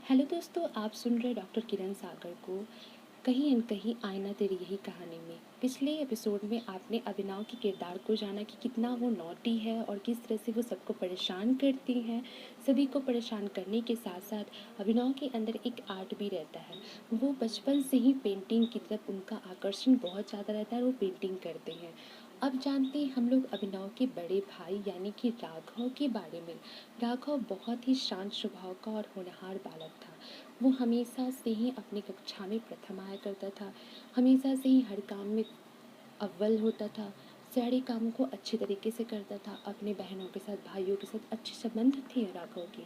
Hello दोस्तों, आप सुन रहे डॉक्टर किरण सागर को कहीं न कहीं आईना तेरी यही कहानी में। पिछले एपिसोड में आपने अभिनव के किरदार को जाना कि कितना वो नॉटी है और किस तरह से वो सबको परेशान करती हैं। सभी को परेशान करने के साथ-साथ अभिनव के अंदर एक आर्ट भी रहता है। वो बचपन से ही पेंटिंग की तरफ उनका आकर्षण बहुत ज़्यादा रहता है और वो पेंटिंग करते हैं। अब जानते हैं हम लोग अभिनव के बड़े भाई यानी कि राघव के बारे में। राघव बहुत ही शांत स्वभाव का और होनहार बालक था। वो हमेशा से ही अपनी कक्षा में प्रथम आया करता था। हमेशा से ही हर काम में अव्वल होता था। सारे काम को अच्छे तरीके से करता था। अपने बहनों के साथ, भाइयों के साथ अच्छे संबंध थे राघव के।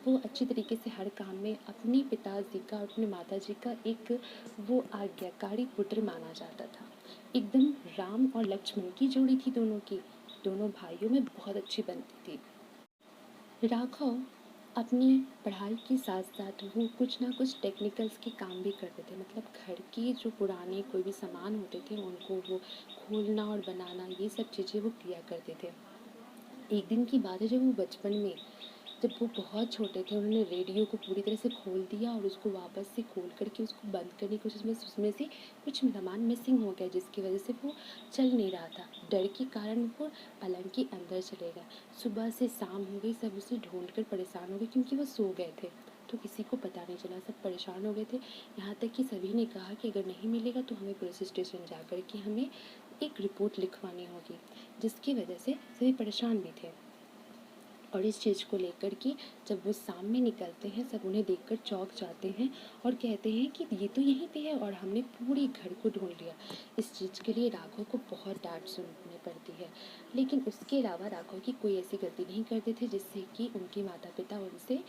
वो अच्छे तरीके से हर काम में अपने पिताजी का और अपने माताजी का एक वो आज्ञाकारी पुत्र माना जाता था। एकदम राम और लक्ष्मण की जोड़ी थी दोनों की। दोनों भाइयों में बहुत अच्छी बनती थी। राघव अपनी पढ़ाई के साथ साथ वो कुछ ना कुछ टेक्निकल्स के काम भी करते थे। मतलब घर के जो पुराने कोई भी सामान होते थे उनको वो खोलना और बनाना, ये सब चीज़ें वो किया करते थे। एक दिन की बात है जब वो बचपन में, जब वो बहुत छोटे थे, उन्होंने रेडियो को पूरी तरह से खोल दिया और उसको वापस से खोल करके उसको बंद करने की कोशिश में उसमें से कुछ सामान मिसिंग हो गया, जिसकी वजह से वो चल नहीं रहा था। डर के कारण वो पलंग के अंदर चले गए। सुबह से शाम हो गई, सब उसे ढूंढ कर परेशान हो गए क्योंकि वो सो गए थे। तो किसी को पता नहीं चला, सब परेशान हो गए थे। यहाँ तक कि सभी ने कहा कि अगर नहीं मिलेगा तो हमें पुलिस स्टेशन जा कर के हमें एक रिपोर्ट लिखवानी होगी, जिसकी वजह से सभी परेशान भी थे। और इस चीज़ को लेकर कि जब वो सामने निकलते हैं, सब उन्हें देखकर चौंक जाते हैं और कहते हैं कि ये तो यहीं पे है और हमने पूरे घर को ढूंढ लिया। इस चीज़ के लिए राघव को बहुत डांट सुननी पड़ती है, लेकिन उसके अलावा राघव की कोई ऐसी गलती नहीं करते थे जिससे कि उनके माता पिता उनसे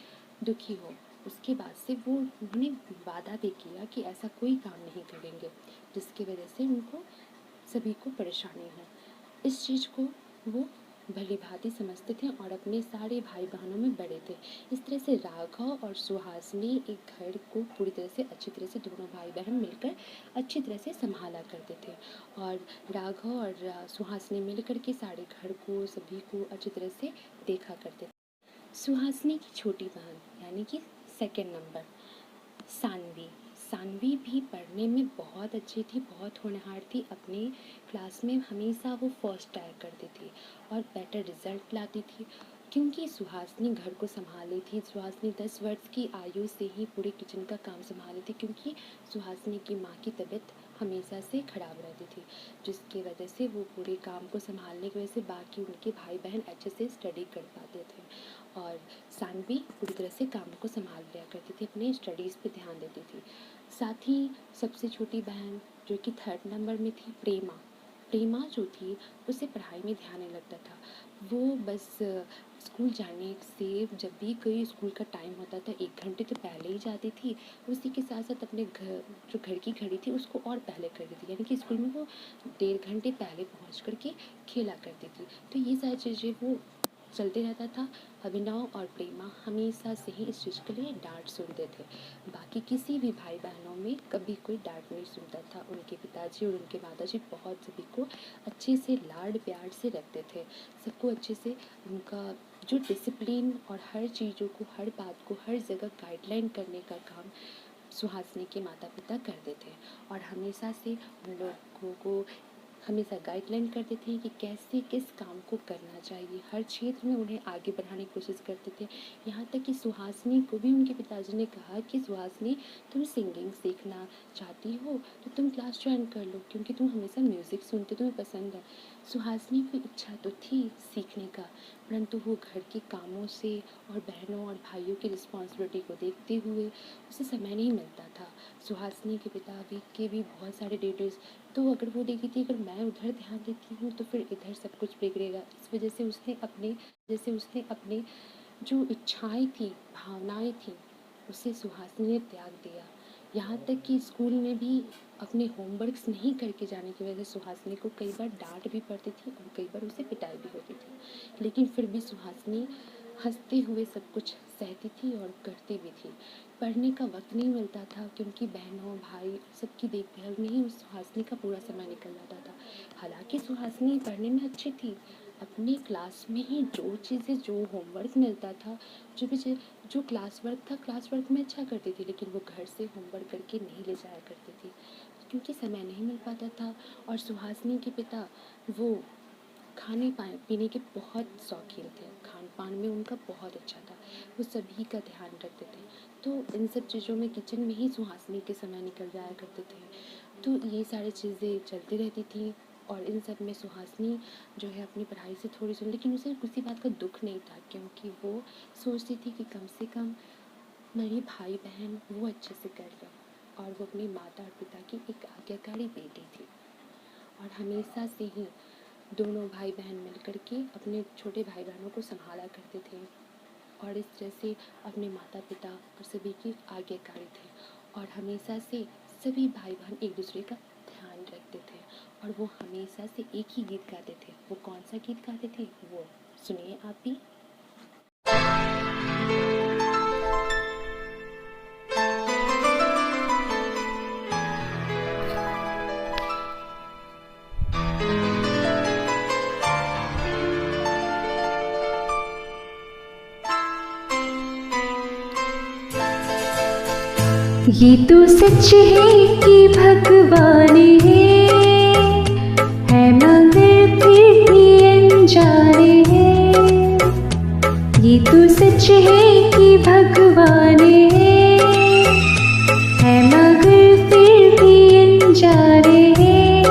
दुखी हो। उसके बाद से वो उन्होंने वादा भी किया कि ऐसा कोई काम नहीं करेंगे जिसकी वजह से उनको सभी को परेशानी हो। इस चीज़ को वो भली भांति समझते थे और अपने सारे भाई बहनों में बड़े थे। इस तरह से राघव और सुहासिनी एक घर को पूरी तरह से अच्छी तरह से दोनों भाई बहन मिलकर अच्छी तरह से संभाला करते थे। और राघव और सुहासिनी मिलकर के सारे घर को, सभी को अच्छी तरह से देखा करते थे। सुहासिनी की छोटी बहन यानी कि सेकंड नंबर सानवी। सानवी भी पढ़ने में बहुत अच्छी थी, बहुत होनहार थी। अपने क्लास में हमेशा वो फर्स्ट आया करती थी और बेटर रिजल्ट लाती थी। क्योंकि सुहासिनी घर को संभाली थी, सुहासिनी 10 वर्ष की आयु से ही पूरे किचन का काम संभाली थी, क्योंकि सुहासिनी की माँ की तबीयत हमेशा से ख़राब रहती थी, जिसकी वजह से वो पूरे काम को संभालने की वजह से बाकी उनके भाई बहन अच्छे से स्टडी कर पाते थे। और सानवी पूरी तरह से काम को संभाल लिया करती थी, अपने स्टडीज़ पे ध्यान देती थी। साथ ही सबसे छोटी बहन जो कि थर्ड नंबर में थी, प्रेमा। प्रेमा जो थी उसे पढ़ाई में ध्यान नहीं लगता था। वो बस स्कूल जाने से जब भी कोई स्कूल का टाइम होता था 1 घंटे तो पहले ही जाती थी। उसी के साथ साथ अपने घर, जो घर की घड़ी थी उसको और पहले कर देती थी, यानी कि स्कूल में वो 1.5 घंटे पहले पहुँच कर के खेला करती थी। तो ये सारी चीज़ें वो चलते रहता था। अभिनव और प्रेमा हमेशा से ही इस चीज़ के लिए डांट सुनते थे। बाकी किसी भी भाई बहनों में कभी कोई डांट नहीं सुनता था। उनके पिताजी और उनके माताजी बहुत सभी को अच्छे से लाड प्यार से रखते थे। सबको अच्छे से उनका जो डिसिप्लिन और हर चीज़ों को, हर बात को हर जगह गाइडलाइन करने का काम सुहासिनी के माता पिता करते थे। और हमेशा से उन लोगों को हमेशा गाइडलाइन करते थे कि कैसे किस काम को करना चाहिए। हर क्षेत्र में उन्हें आगे बढ़ाने की कोशिश करते थे। यहाँ तक कि सुहासिनी को भी उनके पिताजी ने कहा कि सुहासिनी, तुम सिंगिंग सीखना चाहती हो तो तुम क्लास ज्वाइन कर लो, क्योंकि तुम हमेशा म्यूज़िक सुनते, तुम्हें पसंद है। सुहासिनी की इच्छा तो थी सीखने का, परंतु वो घर के कामों से और बहनों और भाइयों की रिस्पॉन्सिबिलिटी को देखते हुए उसे समय नहीं मिलता था। सुहासिनी के पिता भी बहुत सारे ड्यूटीज़, तो अगर वो देखी थी अगर मैं उधर ध्यान देती हूँ तो फिर इधर सब कुछ बिगड़ेगा। इस वजह से उसने अपने जो इच्छाएं थी, भावनाएं थी, उसे सुहासिनी ने त्याग दिया। यहाँ तक कि स्कूल में भी अपने होमवर्क्स नहीं करके जाने की वजह से सुहासिनी को कई बार डांट भी पड़ती थी और कई बार उसे पिटाई भी होती थी। लेकिन फिर भी सुहासिनी हंसते हुए सब कुछ सहती थी और करती भी थी। पढ़ने का वक्त नहीं मिलता था क्योंकि बहनों भाई सबकी देखभाल में ही उस सुहासिनी का पूरा समय निकल जाता था। हालांकि सुहासिनी पढ़ने में अच्छी थी, अपने क्लास में ही जो चीज़ें, जो होमवर्क मिलता था, जो क्लास वर्क में अच्छा करती थी, लेकिन वो घर से होमवर्क करके नहीं ले जाया करती थी क्योंकि समय नहीं मिल पाता था। और सुहासिनी के पिता वो खाने पीने के बहुत शौकीन थे, खान पान में उनका बहुत अच्छा था, वो सभी का ध्यान रखते थे। तो इन सब चीज़ों में किचन में ही सुहासिनी के समय निकल जाया करते थे। तो ये सारी चीज़ें चलती रहती थी और इन सब में सुहासिनी जो है अपनी पढ़ाई से थोड़ी सी, लेकिन उसे किसी बात का दुख नहीं था क्योंकि वो सोचती थी कि कम से कम मेरे भाई बहन वो अच्छे से कर रहे, और वो अपने माता और पिता की एक आज्ञाकारी बेटी थी। और हमेशा से ही दोनों भाई बहन मिलकर के अपने छोटे भाई बहनों को संभाला करते थे और इस तरह से अपने माता पिता और सभी की आज्ञाकारी थे। और हमेशा से सभी भाई बहन एक दूसरे का ध्यान रखते थे और वो हमेशा से एक ही गीत गाते थे। वो कौन सा गीत गाते थे वो सुनिए आप भी। ये तो सच है कि भगवान है मगर फिर भी अनजाने हैं। ये तो सच है कि भगवान है मगर फिर भी अनजाने हैं।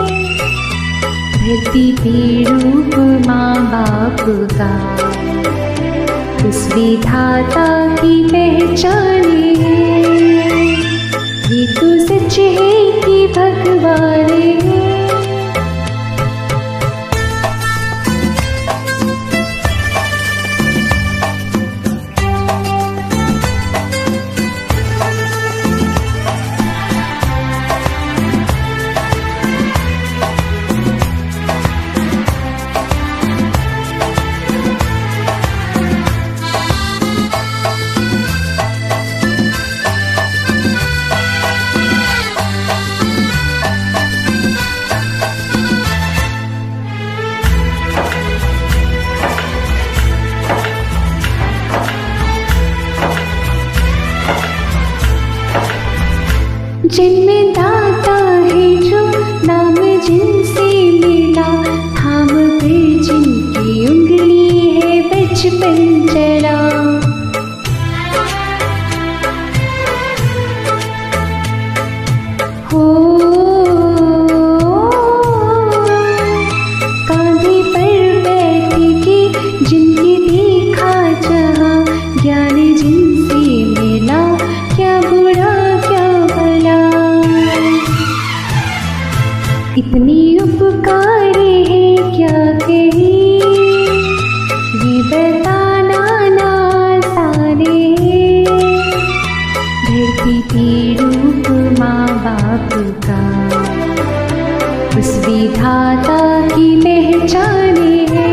धरती पे रूप माँ बाप का उस विधाता की पहचाने है। ये तो सच है कि भगवान है। जन्मदाता है जो नाम जिनसे मिला, थाम कर जिनकी उंगली है बचपन चला। हो कांधे पर बैठ के जिनके देखा जहाँ, ज्ञान जिनसे मिला क्या बुरा क्या भला। इतनी उपकार है क्या कहीं, ये बताना ना आसान है। धरती पे रूप माँ बाप का उस विधाता की पहचाने है।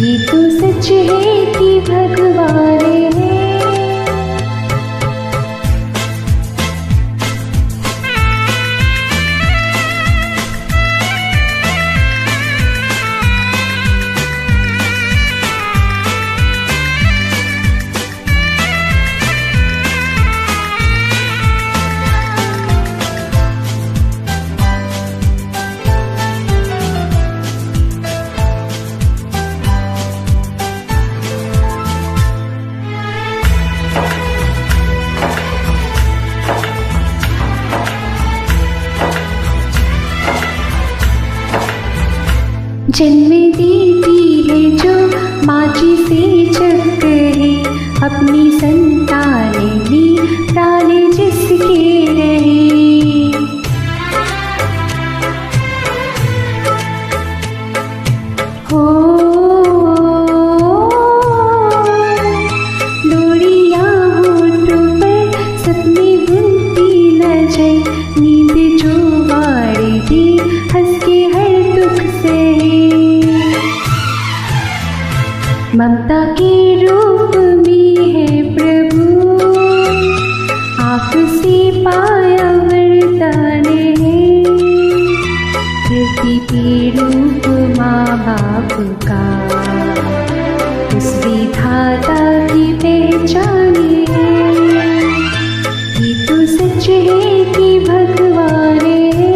ये तो सच है कि भगवान है। जन्म देती है जो माची से जग है, अपनी संतानें भी प्राण जिसके रहे। हो लोरियां होठों पर सपने बुनती न जाए, नींद जो वाड़े दे हंस के हर दुख से। ममता के रूप में है प्रभु, आपसे पाया वरदान है। धरती पे रूप माँ बाप का, उस विधाता की पहचाने कि तू सच है कि भगवान है।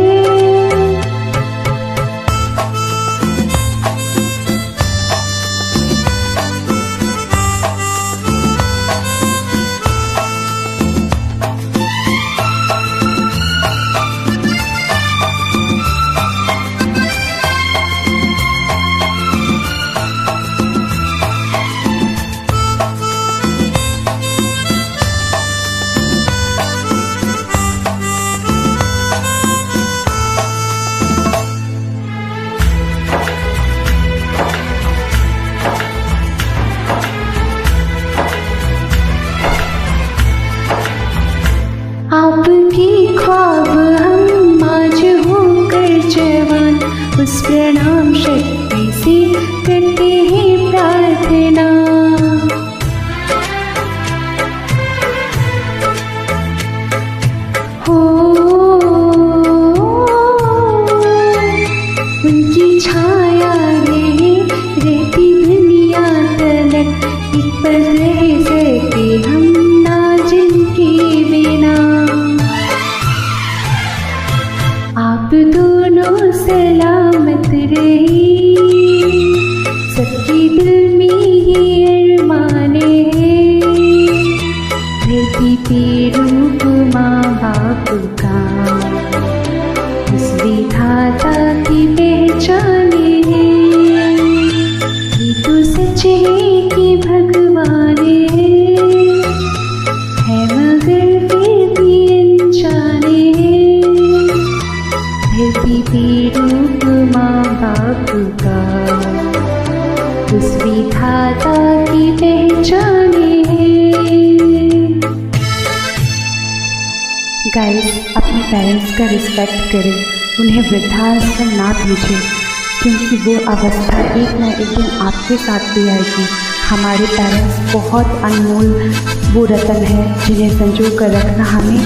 आपकी ख्वाब हम आज होकर जवान, उस प्रणाम शक्ति से करते हैं प्रार्थना। हो उनकी छाया रहे रहती दुनिया तलक, एक पल रह सके हम ना जिनके बिना। आप दोनों सलामत रहे, सबके दिल में ये अरमाने हैं, धरती पे रूप माँ बाप का, उस विधाता की पहचाने कि तू सच है कि भगवान है मगर फिर भी अनजाने, धरती पे रूप माँ बाप का, उस विधाता की पहचाने। गाइस, अपने पेरेंट्स का रिस्पेक्ट करें, उन्हें वृद्धाश्रम ना भेजें, क्योंकि वो अवस्था एक न एक दिन आपके साथ भी आएगी। हमारे पेरेंट्स बहुत अनमोल वो रतन है जिन्हें संजो कर रखना हमें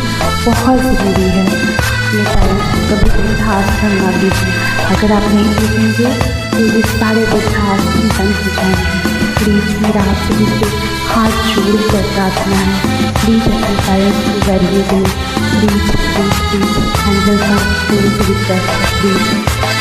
बहुत ज़रूरी है। अपने पेरेंट्स को कभी वृद्धाश्रम ना भेजें। अगर आप नहीं भेजेंगे तो ये सारे वृद्धाश्रम बंद हो जाएंगे। प्लीज़ मेरा आपसे भी हाथ जोड़ कर प्रार्थना है, प्लीज़ अपने पेरेंट्स को वैल्यू दें, प्लीज़ प्लीज़ प्लीज़ हैंडल का प्लीज़ रिक्वेस्ट प्लीज़।